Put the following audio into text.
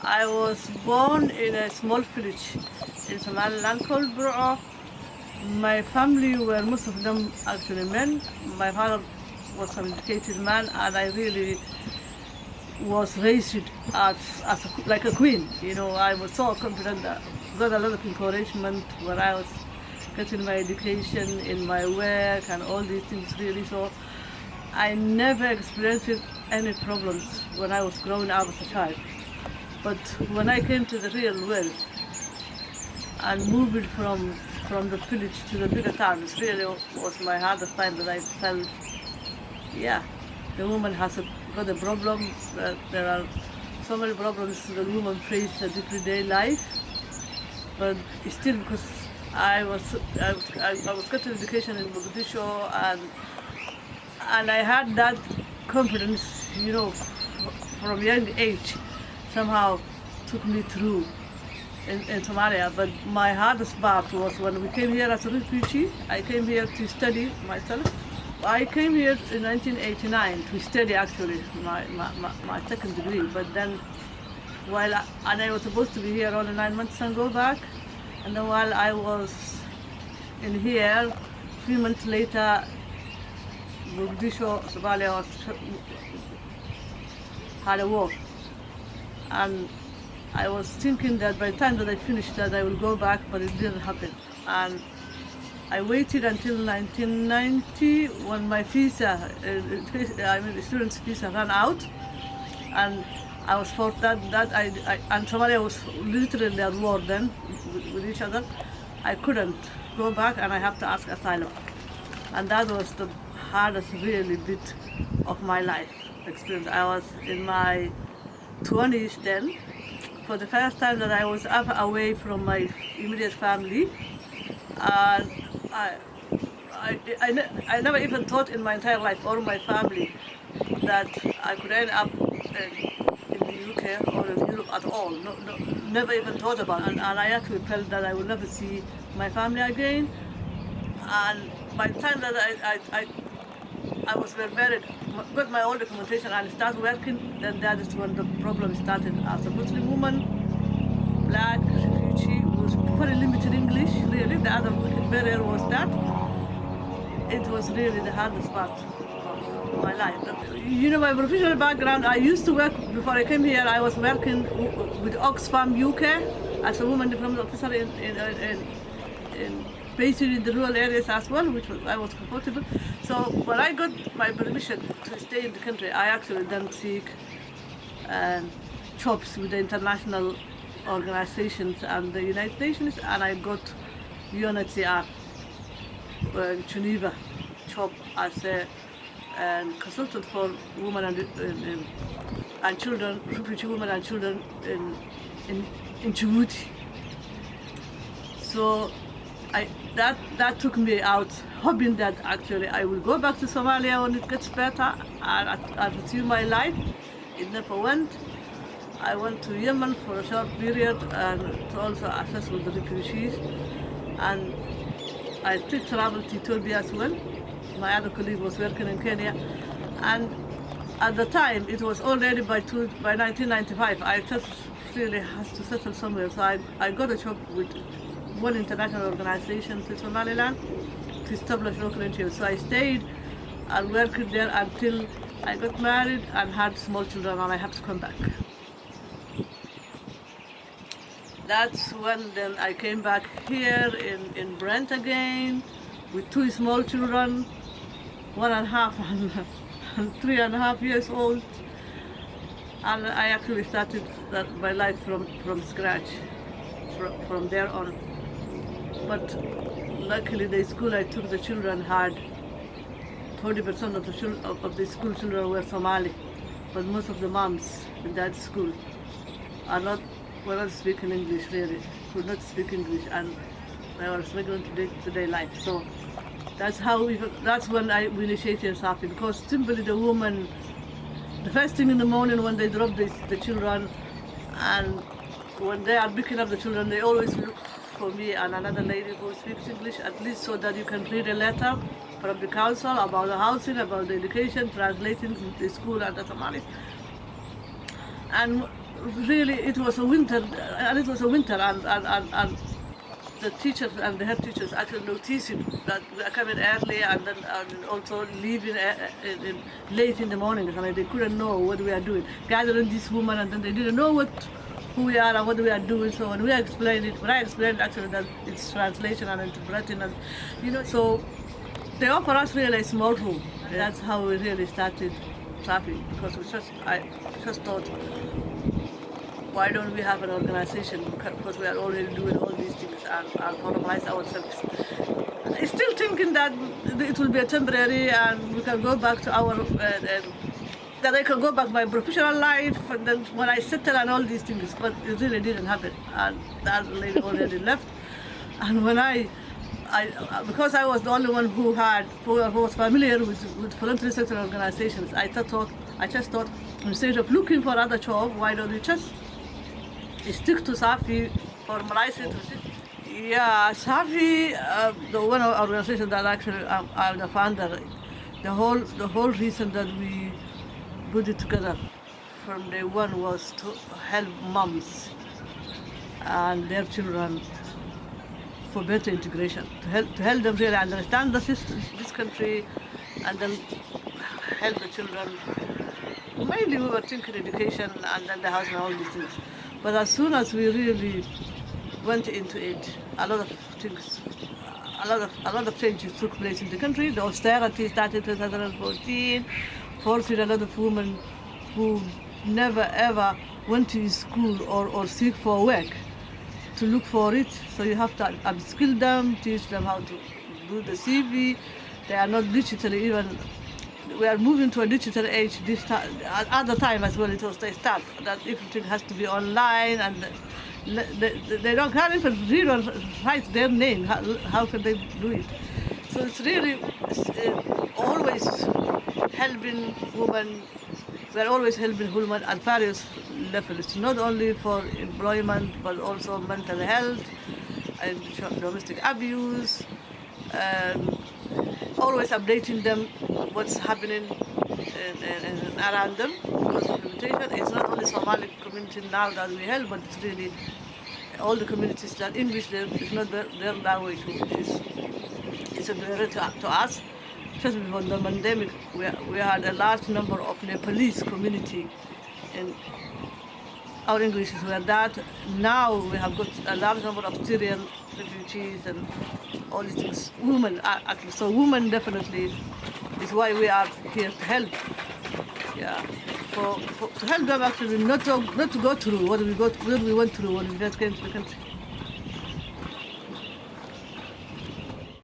I was born in a small village in Somaliland called Bro. My family were most of them actually men. My father was an educated man, and I really was raised like a queen. You know, I was so confident that got a lot of encouragement when I was getting my education, in my work, and all these things really. So I never experienced any problems when I was growing up as a child. But when I came to the real world and moved from the village to the bigger town, it really was my hardest time that I felt, yeah, the woman has got a problem. That there are so many problems the woman face in everyday life. But still, because I was getting education in Mogadishu, and I had that confidence, you know, from young age, somehow took me through in Somalia. But my hardest part was when we came here as a refugee. I came here to study myself. I came here in 1989 to study actually my second degree. But then and I was supposed to be here only 9 months and go back. And then while I was in here, 3 months later, Mogadishu, Somalia had a war. And I was thinking that by the time that I finished that I will go back, but it didn't happen. And I waited until 1990 when my visa, the student's visa ran out, and I was forced that I and Somalia was literally at war then with each other. I couldn't go back, and I have to ask asylum, and that was the hardest really bit of my life experience. I was in my 20s then. For the first time that I was ever away from my immediate family, and I never even thought in my entire life or my family that I could end up in the UK or in Europe at all. Never even thought about it. And I actually felt that I would never see my family again. And by the time that I was well married, got my own documentation and started working, then that is when the problem started. As a Muslim woman, black, refugee, was very limited English, really. The other barrier was that. It was really the hardest part of my life. You know, my professional background, I used to work, before I came here, I was working with Oxfam UK as a woman development officer in basically in the rural areas as well, which I was comfortable. So when I got my permission to stay in the country, I actually then seek jobs with the international organizations and the United Nations, and I got UNHCR Geneva job as a consultant for women and children, refugee women and children in Djibouti. So that took me out, hoping that actually I will go back to Somalia when it gets better and resume my life. It never went. I went to Yemen for a short period and to also assess with the refugees. And I did travel to Ethiopia as well. My other colleague was working in Kenya. And at the time, it was already by 1995, I just really had to settle somewhere. So I got a job with one international organization to Somaliland to establish local NGOs. So I stayed and worked there until I got married and had small children, and I had to come back. That's when then I came back here in Brent again with two small children, 1.5 and 3.5 years old. And I actually started my life from scratch, from there on. But luckily the school I took the children had 40% of the school children were Somali, but most of the moms in that school were not speaking English really, could not speak English, and they were struggling today life. So that's when we initiated SAAFI, because simply the woman, the first thing in the morning when they drop the children, and when they are picking up the children, they always look for me and another lady who speaks English, at least so that you can read a letter from the council about the housing, about the education, translating the school and the Somalis. And really it was a winter, and the teachers and the head teachers actually noticing that we are coming early and then and also leaving late in the morning. I mean, they couldn't know what we are doing, gathering this woman, and then they didn't know who we are and what we are doing. So when I explained actually that it's translation and interpreting, and so they offer us really a small room. That's how we really started SAAFI, because I just thought, why don't we have an organization? Because we are already doing all these things and formalize ourselves. Still thinking that it will be a temporary and we can go back to our, that I can go back my professional life, and then when I settle and all these things, but it really didn't happen. And that lady already left. And when because I was the only one who was familiar with voluntary sector organizations, I just thought, instead of looking for other job, why don't we just stick to SAAFI, formalize it? Yeah, SAAFI, the one organization that actually I'm the founder. The whole reason that we put it together from day one was to help moms and their children for better integration, to help them really understand the system, this country, and then help the children. Mainly we were thinking education and then the house and all these things. But as soon as we really went into it, a lot of things, a lot of changes took place in the country. The austerity started in 2014, forcing a lot of women who never ever went to school or seek for work to look for it. So you have to upskill them, teach them how to do the CV. They are not digitally even. We are moving to a digital age this time. At the time as well, it was they start that everything has to be online, and they can't even read or write their name. How can they do it? So it's really always helping women. We're always helping women at various levels, not only for employment, but also mental health and domestic abuse, always updating them what's happening around them. Because implementation is not only Somali community now that we help, but it's really all the communities that English is not their language, which is a barrier to us. Just before the pandemic, we had a large number of Nepalese community, and our English is were that. Now we have got a large number of Syrian refugees and all these things. Women, actually, so women definitely is why we are here to help. Yeah, to help them actually not to go through what we went through when we just came to the country.